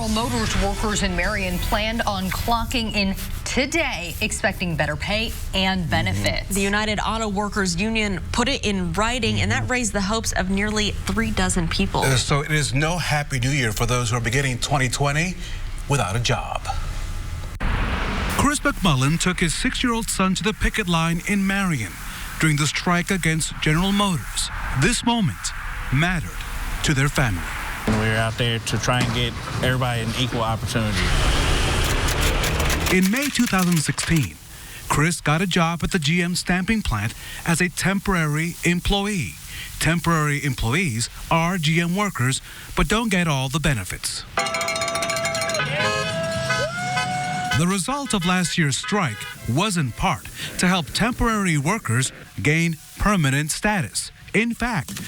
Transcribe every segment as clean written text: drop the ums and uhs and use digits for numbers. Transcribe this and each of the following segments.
General Motors workers in Marion planned on clocking in today, expecting better pay and benefits. The United Auto Workers Union put it in writing, and that raised the hopes of nearly 3 dozen people. So it is no happy new year for those who are beginning 2020 without a job. Chris McMullen took his 6-year-old son to the picket line in Marion during the strike against General Motors. This moment mattered to their family. We're out there to try and get everybody an equal opportunity. In May 2016, Chris got a job at the GM stamping plant as a temporary employee. Temporary employees are GM workers, but don't get all the benefits. The result of last year's strike was in part to help temporary workers gain permanent status. In fact,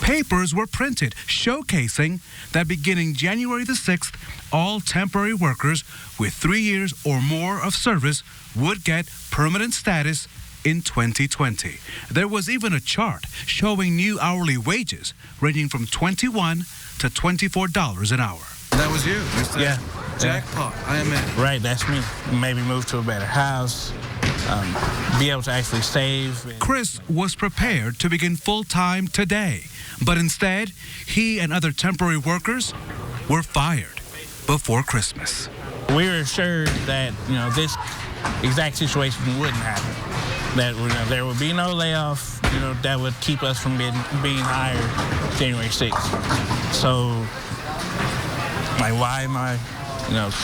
papers were printed showcasing that beginning January the 6th, all temporary workers with 3 years or more of service would get permanent status in 2020. There was even a chart showing new hourly wages ranging from $21 to $24 an hour. That was you, Mr. Yeah. Jackpot, I am in. Right, that's me. Maybe move to a better house, be able to actually save. Chris was prepared to begin full-time today, but instead, he and other temporary workers were fired before Christmas. We were assured that, this exact situation wouldn't happen. That there would be no layoff, that would keep us from being hired January 6th. So, why am I,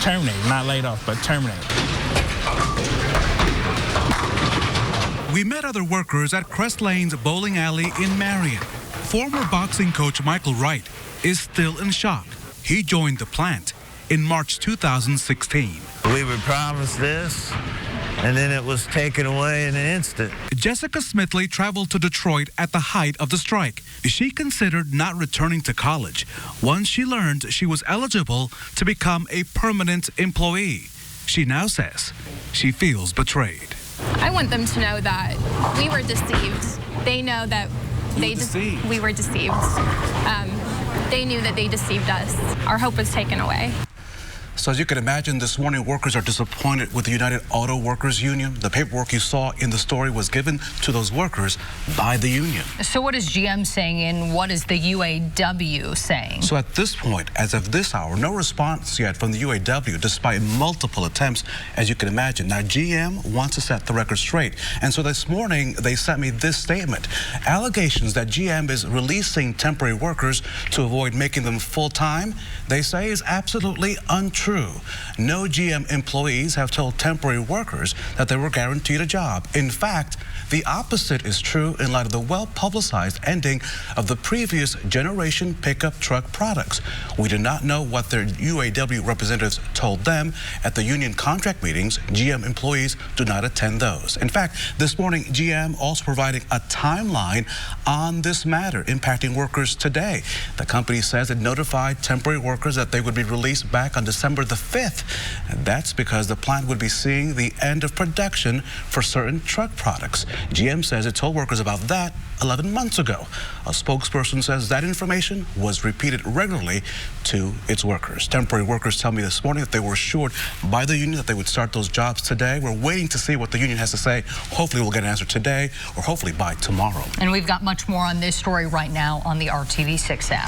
terminated? Not laid off, but terminated. We met other workers at Crest Lane's bowling alley in Marion. Former boxing coach Michael Wright is still in shock. He joined the plant in March 2016. We were promised this, and then it was taken away in an instant. Jessica Smithley traveled to Detroit at the height of the strike. She considered not returning to college once she learned she was eligible to become a permanent employee. She now says she feels betrayed. I want them to know that we were deceived. They know that we were deceived. They knew that they deceived us. Our hope was taken away. So as you can imagine, this morning workers are disappointed with the United Auto Workers Union. The paperwork you saw in the story was given to those workers by the union. So what is GM saying and what is the UAW saying? So at this point, as of this hour, no response yet from the UAW, despite multiple attempts, as you can imagine. Now, GM wants to set the record straight. And so this morning, they sent me this statement. Allegations that GM is releasing temporary workers to avoid making them full-time, they say is absolutely untrue. No GM employees have told temporary workers that they were guaranteed a job. In fact, the opposite is true in light of the well-publicized ending of the previous generation pickup truck products. We do not know what their UAW representatives told them at the union contract meetings. GM employees do not attend those. In fact, this morning, GM also providing a timeline on this matter impacting workers today. The company says it notified temporary workers that they would be released back on December the 5th. And that's because the plant would be seeing the end of production for certain truck products. GM says it told workers about that 11 months ago. A spokesperson says that information was repeated regularly to its workers. Temporary workers tell me this morning that they were assured by the union that they would start those jobs today. We're waiting to see what the union has to say. Hopefully we'll get an answer today or hopefully by tomorrow. And we've got much more on this story right now on the RTV6 app.